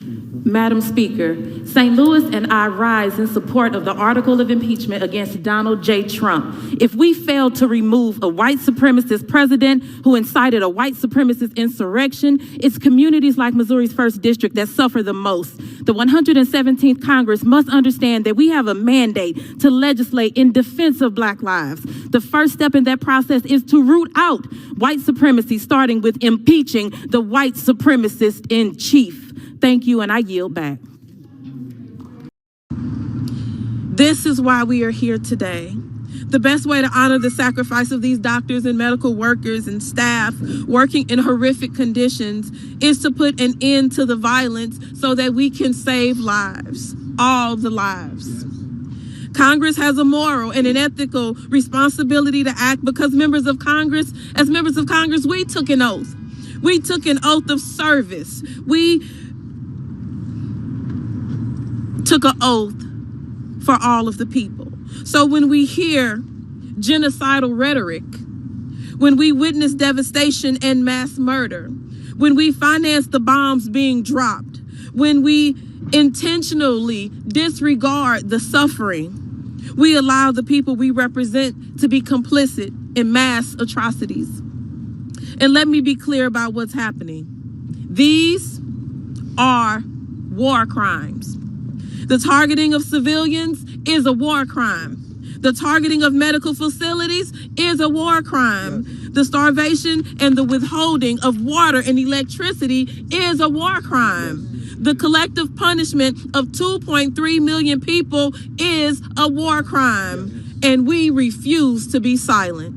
Madam Speaker, St. Louis and I rise in support of the article of impeachment against Donald J. Trump. If we fail to remove a white supremacist president who incited a white supremacist insurrection, it's communities like Missouri's 1st District that suffer the most. The 117th Congress must understand that we have a mandate to legislate in defense of Black lives. The first step in that process is to root out white supremacy, starting with impeaching the white supremacist in chief. Thank you, and I yield back. This is why we are here today. The best way to honor the sacrifice of these doctors and medical workers and staff working in horrific conditions is to put an end to the violence so that we can save lives, all the lives. Congress has a moral and an ethical responsibility to act because as members of Congress, we took an oath. We took an oath of service. We took an oath for all of the people. So when we hear genocidal rhetoric, when we witness devastation and mass murder, when we finance the bombs being dropped, when we intentionally disregard the suffering, we allow the people we represent to be complicit in mass atrocities. And let me be clear about what's happening. These are war crimes. The targeting of civilians is a war crime. The targeting of medical facilities is a war crime. The starvation and the withholding of water and electricity is a war crime. The collective punishment of 2.3 million people is a war crime. And we refuse to be silent.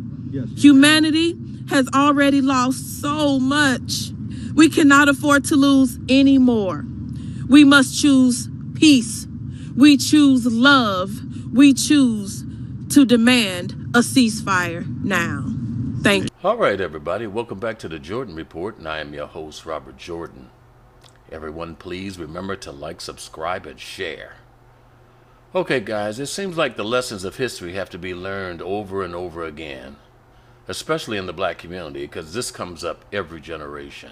Humanity has already lost so much. We cannot afford to lose any more. We must choose peace. We choose love. We choose to demand a ceasefire now. Thank you. All right, everybody. Welcome back to the Jordan Report, and I am your host, Robert Jordan. Everyone, please remember to like, subscribe, and share. Okay, guys, it seems like the lessons of history have to be learned over and over again, especially in the Black community, because this comes up every generation.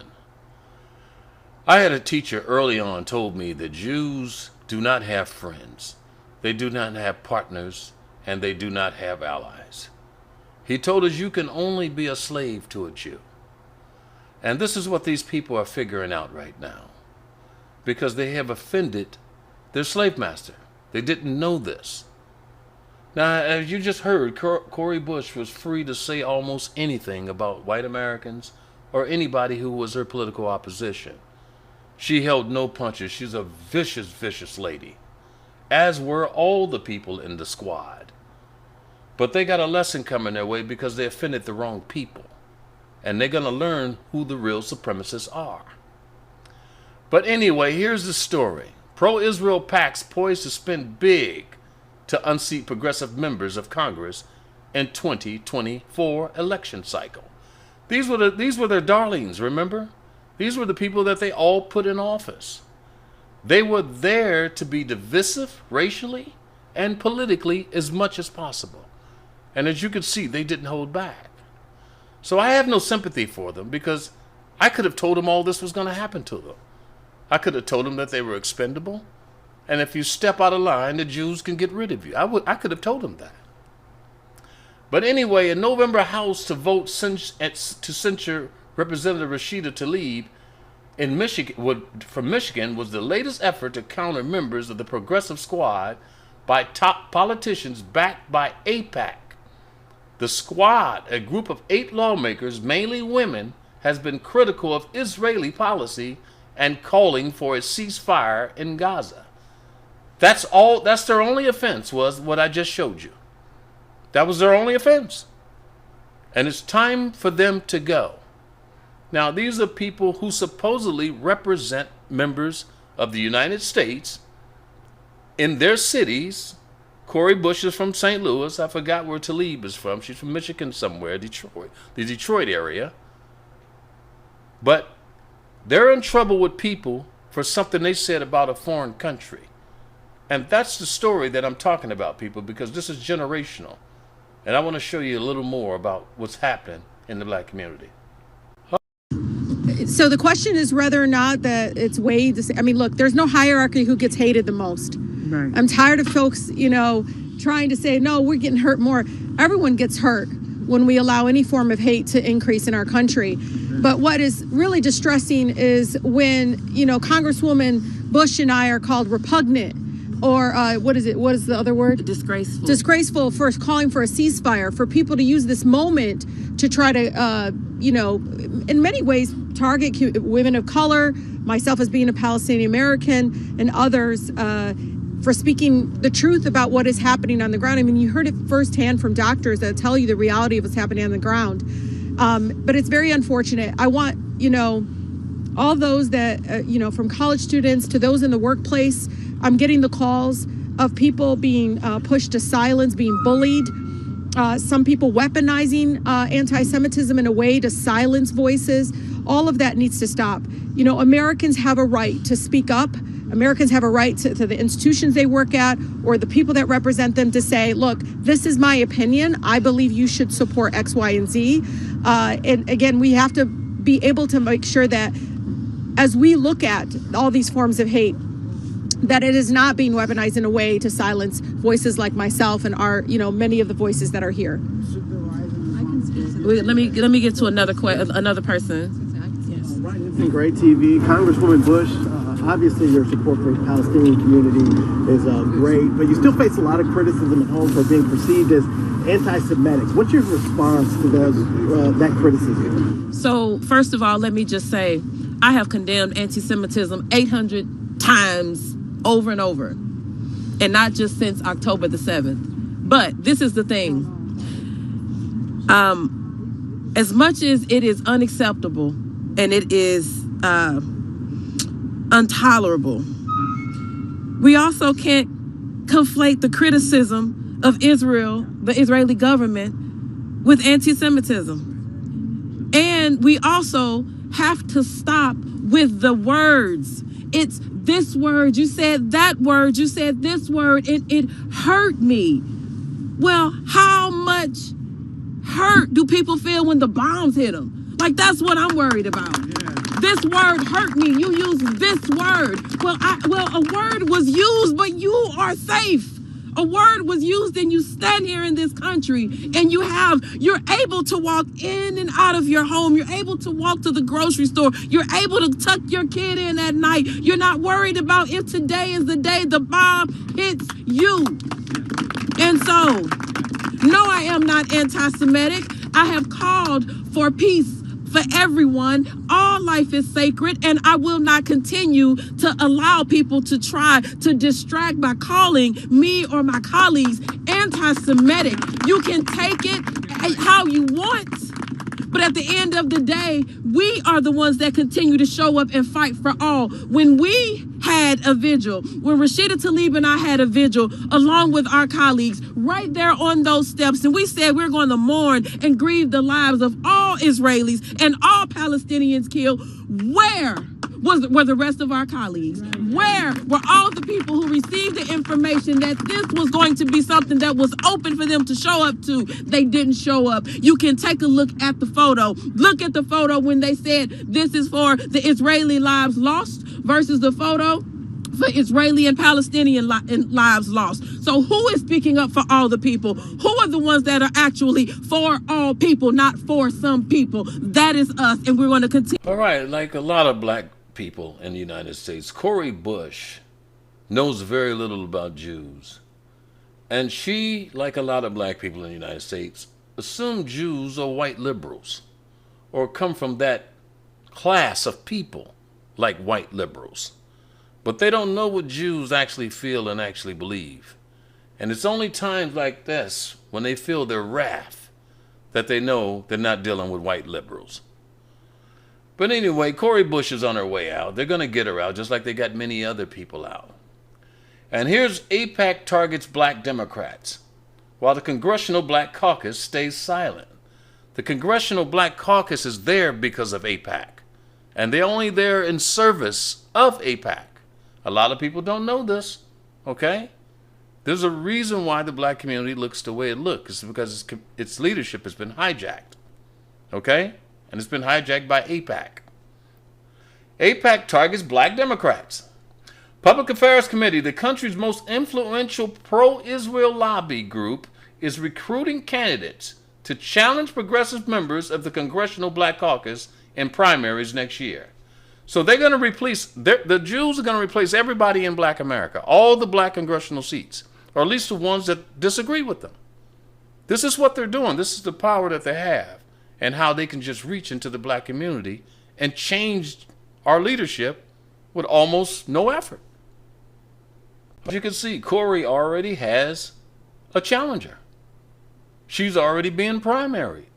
I had a teacher early on told me that Jews do not have friends, they do not have partners, and they do not have allies. He told us you can only be a slave to a Jew. And this is what these people are figuring out right now, because they have offended their slave master. They didn't know this. Now, as you just heard, Cori Bush was free to say almost anything about white Americans or anybody who was her political opposition. She held no punches. She's a vicious, vicious lady, as were all the people in the squad. But they got a lesson coming their way because they offended the wrong people. And they're going to learn who the real supremacists are. But anyway, here's the story. Pro-Israel PACs poised to spend big to unseat progressive members of Congress in 2024 election cycle. These were their darlings, remember? These were the people that they all put in office. They were there to be divisive racially and politically as much as possible. And as you can see, they didn't hold back. So I have no sympathy for them because I could have told them all this was going to happen to them. I could have told them that they were expendable. And if you step out of line, the Jews can get rid of you. I could have told them that. But anyway, in November House to vote to censure Representative Rashida Tlaib in Michigan, from Michigan, was the latest effort to counter members of the Progressive Squad by top politicians backed by AIPAC. The Squad, a group of 8 lawmakers, mainly women, has been critical of Israeli policy and calling for a ceasefire in Gaza. That's their only offense, was what I just showed you. That was their only offense. And it's time for them to go. Now, these are people who supposedly represent members of the United States in their cities. Cori Bush is from St. Louis. I forgot where Tlaib is from. She's from Michigan somewhere, Detroit, the Detroit area. But they're in trouble with people for something they said about a foreign country. And that's the story that I'm talking about, people, because this is generational. And I want to show you a little more about what's happening in the Black community. So the question is whether or not that it's way to say, I mean, look, there's no hierarchy who gets hated the most. Right. I'm tired of folks, trying to say, no, we're getting hurt more. Everyone gets hurt when we allow any form of hate to increase in our country. But what is really distressing is when, Congresswoman Bush and I are called repugnant, or what is the other word? Disgraceful. Disgraceful for calling for a ceasefire, for people to use this moment to try to, in many ways, target women of color, myself as being a Palestinian American, and others for speaking the truth about what is happening on the ground. I mean, you heard it firsthand from doctors that tell you the reality of what's happening on the ground. But it's very unfortunate. I want, all those that, from college students to those in the workplace, I'm getting the calls of people being pushed to silence, being bullied. Some people weaponizing anti-Semitism in a way to silence voices. All of that needs to stop. Americans have a right to speak up. Americans have a right to the institutions they work at or the people that represent them to say, look, this is my opinion. I believe you should support X, Y, and Z. And again, we have to be able to make sure that as we look at all these forms of hate, that it is not being weaponized in a way to silence voices like myself and our, many of the voices that are here. Let me get to another person. Right, it's been great TV. Congresswoman Bush, obviously your support for the Palestinian community is great, but you still face a lot of criticism at home for being perceived as anti-Semitic. What's your response to that criticism? So, first of all, let me just say, I have condemned anti-Semitism 800 times over and over, and not just since October the 7th. But this is the thing. As much as it is unacceptable and it is intolerable, we also can't conflate the criticism of Israel, the Israeli government, with anti-Semitism. And we also have to stop with the words. It's this word, you said that word, you said this word, it hurt me. Well, how much hurt do people feel when the bombs hit them? Like, that's what I'm worried about. This word hurt me. You used this word. Well, a word was used, but you are safe. A word was used and you stand here in this country and you're able to walk in and out of your home. You're able to walk to the grocery store. You're able to tuck your kid in at night. You're not worried about if today is the day the bomb hits you. And so, no, I am not anti-Semitic. I have called for peace for everyone. All life is sacred, and I will not continue to allow people to try to distract by calling me or my colleagues anti-Semitic. You can take it how you want, but at the end of the day, we are the ones that continue to show up and fight for all. When we had a vigil, when Rashida, Tlaib, and I had a vigil along with our colleagues right there on those steps, and we said we're going to mourn and grieve the lives of all Israelis and all Palestinians killed, where were the rest of our colleagues? Where were all the people who received the information that this was going to be something that was open for them to show up to? They didn't show up. You can take a look at the photo. Look at the photo when they said this is for the Israeli lives lost versus the photo for Israeli and Palestinian lives lost. So who is speaking up for all the people? Who are the ones that are actually for all people, not for some people? That is us, and we're going to continue. All right, like a lot of black people in the United States, Cori Bush knows very little about Jews. And she, like a lot of black people in the United States, assume Jews are white liberals or come from that class of people like white liberals. But they don't know what Jews actually feel and actually believe. And it's only times like this, when they feel their wrath, that they know they're not dealing with white liberals. But anyway, Cori Bush is on her way out. They're going to get her out, just like they got many other people out. And here's AIPAC targets black Democrats, while the Congressional Black Caucus stays silent. The Congressional Black Caucus is there because of AIPAC, and they're only there in service of AIPAC. A lot of people don't know this, okay? There's a reason why the black community looks the way it looks. It's because its leadership has been hijacked, okay? And it's been hijacked by AIPAC. AIPAC targets black Democrats. Public Affairs Committee, the country's most influential pro-Israel lobby group, is recruiting candidates to challenge progressive members of the Congressional Black Caucus in primaries next year. So they're going to replace, the Jews are going to replace everybody in black America, all the black congressional seats, or at least the ones that disagree with them. This is what they're doing. This is the power that they have and how they can just reach into the black community and change our leadership with almost no effort. As you can see, Cori already has a challenger. She's already being primaried.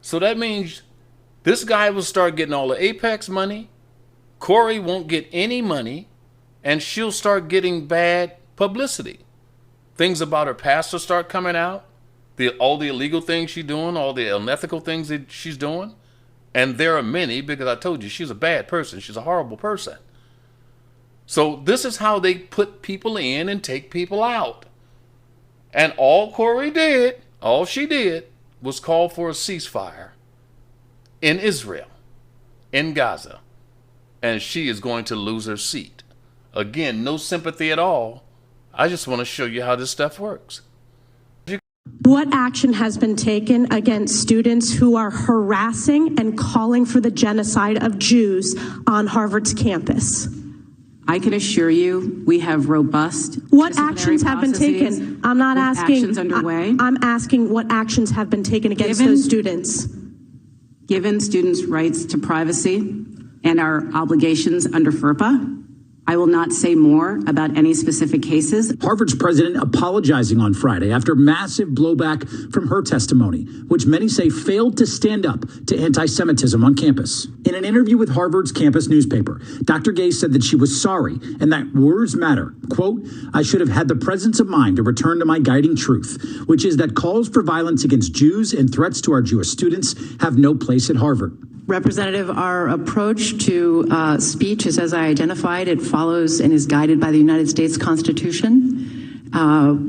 So that means this guy will start getting all the AIPAC's money. Cori won't get any money, and she'll start getting bad publicity. Things about her past will start coming out, all the illegal things she's doing, all the unethical things that she's doing. And there are many, because I told you, she's a bad person. She's a horrible person. So this is how they put people in and take people out. And all Cori did, all she did, was call for a ceasefire in Israel, in Gaza. And she is going to lose her seat. Again, no sympathy at all. I just want to show you how this stuff works. What action has been taken against students who are harassing and calling for the genocide of Jews on Harvard's campus? I can assure you we have robust What actions have been taken? I'm not asking. Actions underway. I'm asking what actions have been taken against those students. Given students' rights to privacy and our obligations under FERPA, I will not say more about any specific cases. Harvard's president apologizing on Friday after massive blowback from her testimony, which many say failed to stand up to anti-Semitism on campus. In an interview with Harvard's campus newspaper, Dr. Gay said that she was sorry and that words matter. Quote, "I should have had the presence of mind to return to my guiding truth, which is that calls for violence against Jews and threats to our Jewish students have no place at Harvard." Representative, our approach to speech is as I identified. It follows and is guided by the United States Constitution,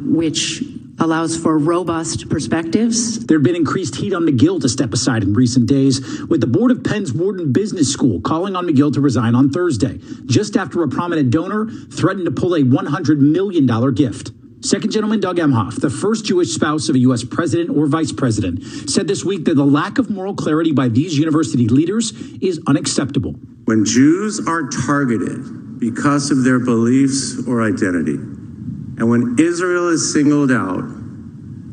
which allows for robust perspectives. There had been increased heat on McGill to step aside in recent days, with the board of Penn's Wharton Business School calling on McGill to resign on Thursday, just after a prominent donor threatened to pull a $100 million gift. Second Gentleman Doug Emhoff, the first Jewish spouse of a U.S. president or vice president, said this week that the lack of moral clarity by these university leaders is unacceptable. When Jews are targeted because of their beliefs or identity, and when Israel is singled out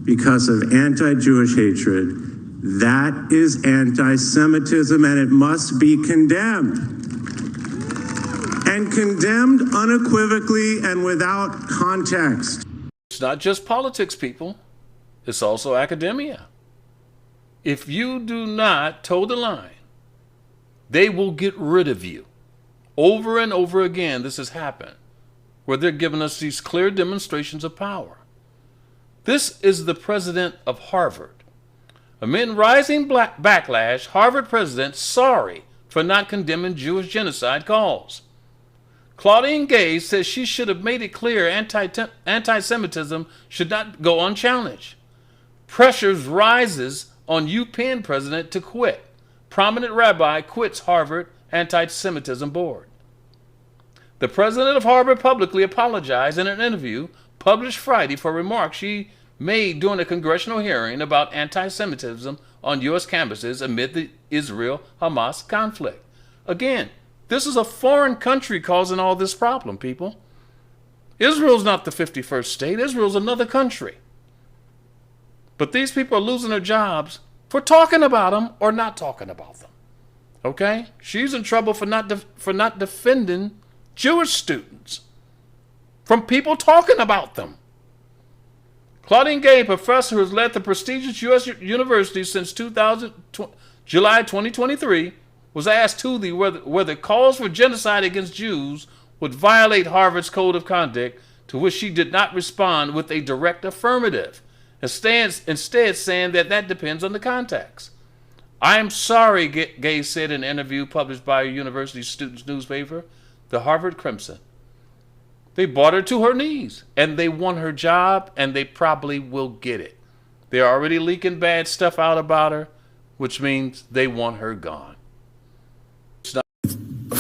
because of anti-Jewish hatred, that is anti-Semitism, and it must be condemned. And condemned unequivocally and without context. It's not just politics, people. It's also academia. If you do not toe the line, they will get rid of you. Over and over again, this has happened, where they're giving us these clear demonstrations of power. This is the president of Harvard. Amid rising backlash, Harvard president sorry for not condemning Jewish genocide calls. Claudine Gay says she should have made it clear anti-Semitism should not go unchallenged. Pressures rises on UPenn president to quit. Prominent rabbi quits Harvard anti-Semitism board. The president of Harvard publicly apologized in an interview published Friday for remarks she made during a congressional hearing about anti-Semitism on U.S. campuses amid the Israel-Hamas conflict. Again, this is a foreign country causing all this problem, people. Israel's not the 51st state. Israel's another country. But these people are losing their jobs for talking about them or not talking about them. Okay? She's in trouble for not defending Jewish students from people talking about them. Claudine Gay, professor who has led the prestigious U.S. university since July 2023, was asked Tuesday whether calls for genocide against Jews would violate Harvard's code of conduct, to which she did not respond with a direct affirmative, instead saying that depends on the context. "I am sorry," Gay said in an interview published by a university students' newspaper, the Harvard Crimson. They brought her to her knees, and they won her job, and they probably will get it. They're already leaking bad stuff out about her, which means they want her gone.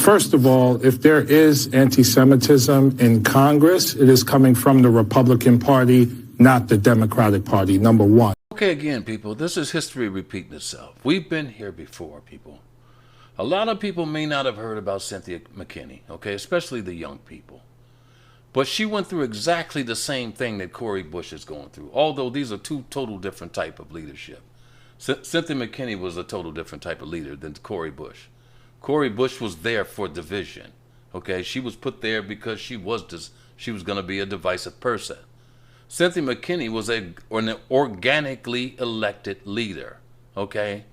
First of all, if there is anti-Semitism in Congress, it is coming from the Republican Party, not the Democratic Party, number one. Okay, again, people, this is history repeating itself. We've been here before, people. A lot of people may not have heard about Cynthia McKinney, okay, especially the young people. But she went through exactly the same thing that Cori Bush is going through, although these are two total different type of leadership. Cynthia McKinney was a total different type of leader than Cori Bush. Cori Bush was there for division, okay? She was put there because she was going to be a divisive person. Cynthia McKinney was an organically elected leader, okay?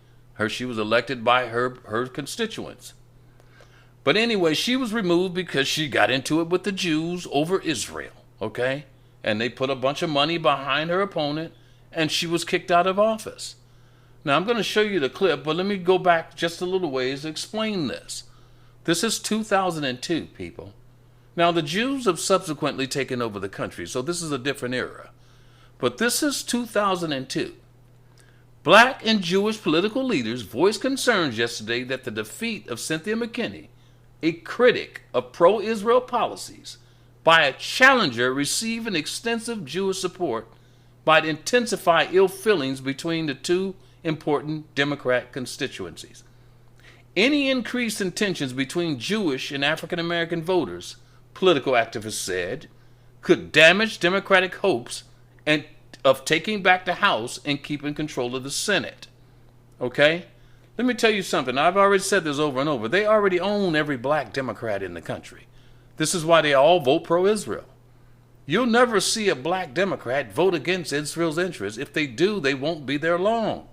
She was elected by her constituents. But anyway, she was removed because she got into it with the Jews over Israel, okay? And they put a bunch of money behind her opponent, and she was kicked out of office. Now, I'm going to show you the clip, but let me go back just a little ways to explain this. This is 2002, people. Now, the Jews have subsequently taken over the country, so this is a different era. But this is 2002. Black and Jewish political leaders voiced concerns yesterday that the defeat of Cynthia McKinney, a critic of pro-Israel policies, by a challenger receiving extensive Jewish support, might intensify ill feelings between the two important Democrat constituencies. Any increase in tensions between Jewish and African American voters, political activists said, could damage Democratic hopes of taking back the House and keeping control of the Senate. Okay? Let me tell you something. I've already said this over and over. They already own every black Democrat in the country. This is why they all vote pro-Israel. You'll never see a black Democrat vote against Israel's interests. If they do, they won't be there long.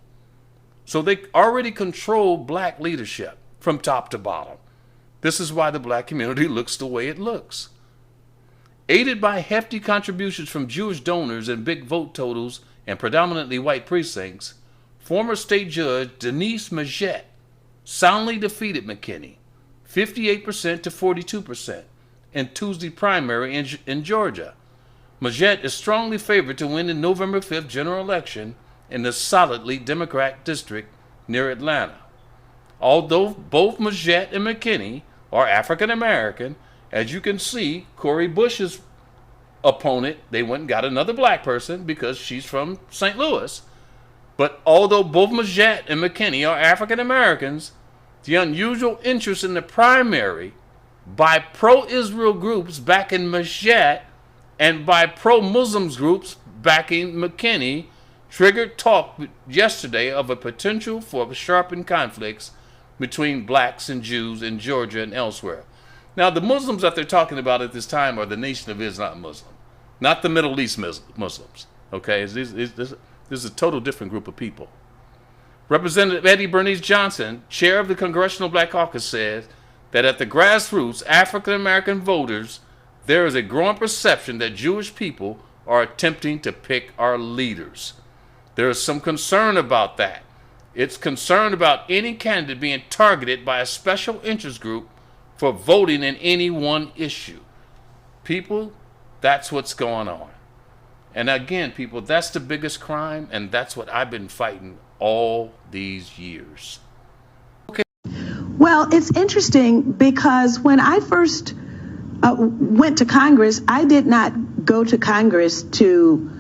So they already control black leadership from top to bottom. This is why the black community looks the way it looks. Aided by hefty contributions from Jewish donors and big vote totals and predominantly white precincts, former state judge Denise Majette soundly defeated McKinney 58% to 42% in Tuesday primary in Georgia. Majette is strongly favored to win the November 5th general election in the solidly Democrat district near Atlanta. Although both Majette and McKinney are African American, as you can see, Cori Bush's opponent, they went and got another black person because she's from St. Louis. But although both Majette and McKinney are African Americans, the unusual interest in the primary by pro-Israel groups backing Majette and by pro-Muslims groups backing McKinney triggered talk yesterday of a potential for sharpened conflicts between blacks and Jews in Georgia and elsewhere. Now, the Muslims that they're talking about at this time are the Nation of Islam Muslim, not the Middle East Muslims. Okay, this is a total different group of people. Representative Eddie Bernice Johnson, chair of the Congressional Black Caucus, says that at the grassroots, African American voters, there is a growing perception that Jewish people are attempting to pick our leaders. There is some concern about that. It's concerned about any candidate being targeted by a special interest group for voting in any one issue. People, that's what's going on. And again, people, that's the biggest crime, and that's what I've been fighting all these years. Okay. Well, it's interesting because when I first went to Congress, I did not go to Congress to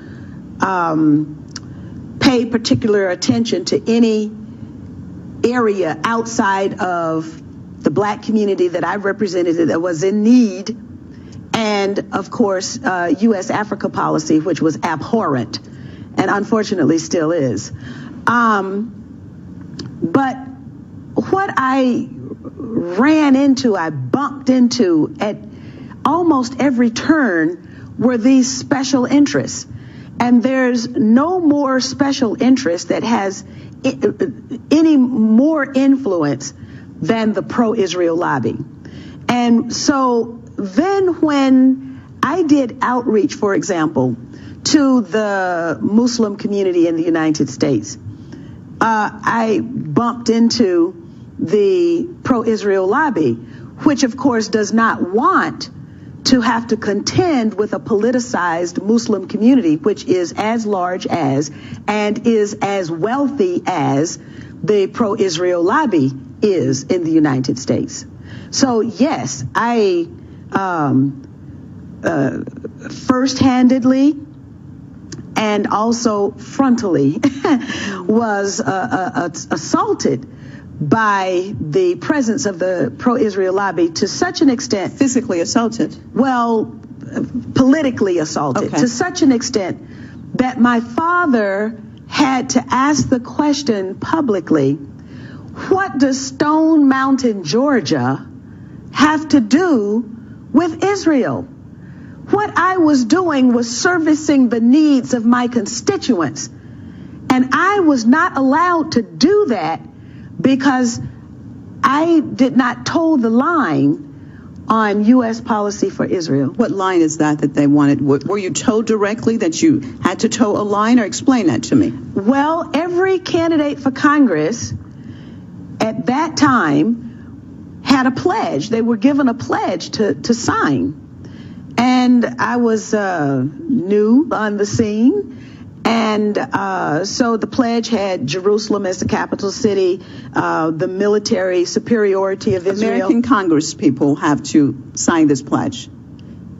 pay particular attention to any area outside of the black community that I represented that was in need, and of course, U.S. Africa policy, which was abhorrent, and unfortunately still is. But what I bumped into at almost every turn were these special interests. And there's no more special interest that has any more influence than the pro-Israel lobby. And so then when I did outreach, for example, to the Muslim community in the United States, I bumped into the pro-Israel lobby, which of course does not want to have to contend with a politicized Muslim community, which is as large as and is as wealthy as the pro-Israel lobby is in the United States. So yes, I first-handedly and also frontally was assaulted by the presence of the pro-Israel lobby to such an extent. Physically assaulted? Well, politically assaulted, okay, to such an extent that my father had to ask the question publicly, what does Stone Mountain, Georgia have to do with Israel? What I was doing was servicing the needs of my constituents. And I was not allowed to do that because I did not toe the line on U.S. policy for Israel. What line is that they wanted? Were you told directly that you had to toe a line, or explain that to me? Well, every candidate for Congress at that time had a pledge. They were given a pledge to sign. And I was new on the scene. And so the pledge had Jerusalem as the capital city, the military superiority of Israel. American Congress people have to sign this pledge.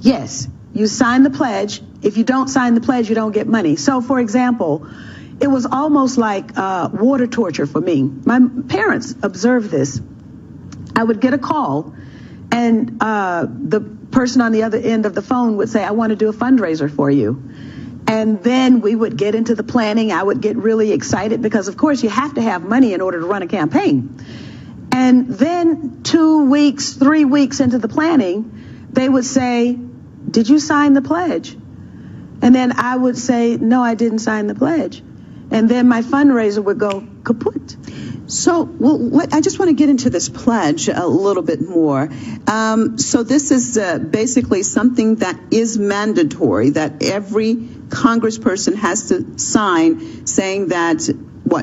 Yes, you sign the pledge. If you don't sign the pledge, you don't get money. So, for example, it was almost like water torture for me. My parents observed this. I would get a call, and the person on the other end of the phone would say, I want to do a fundraiser for you. And then we would get into the planning. I would get really excited because, of course, you have to have money in order to run a campaign. And then 2 weeks, 3 weeks into the planning, they would say, did you sign the pledge? And then I would say, no, I didn't sign the pledge. And then my fundraiser would go kaput. So, I just want to get into this pledge a little bit more. So this is basically something that is mandatory, that every congressperson has to sign, saying that,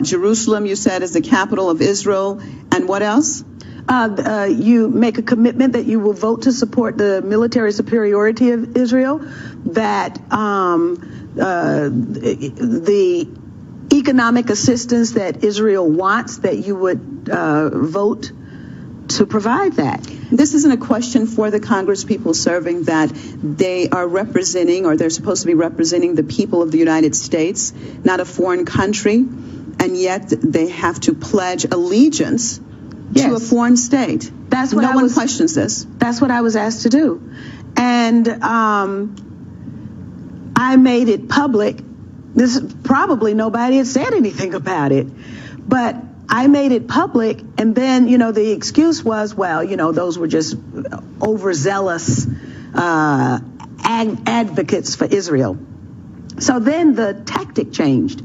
Jerusalem, you said, is the capital of Israel, and what else? You make a commitment that you will vote to support the military superiority of Israel, that the economic assistance that Israel wants, that you would vote to provide that. This isn't a question for the Congress people serving, that they are representing, or they're supposed to be representing, the people of the United States, not a foreign country, and yet they have to pledge allegiance to a foreign state. That's what no one questions this. That's what I was asked to do. And I made it public. This probably nobody had said anything about it, but I made it public. And then, the excuse was, those were just overzealous advocates for Israel. So then the tactic changed.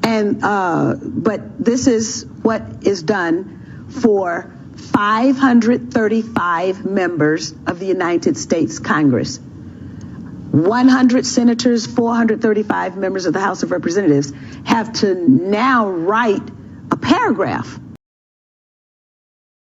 And but this is what is done for 535 members of the United States Congress. 100 senators, 435 members of the House of Representatives have to now write a paragraph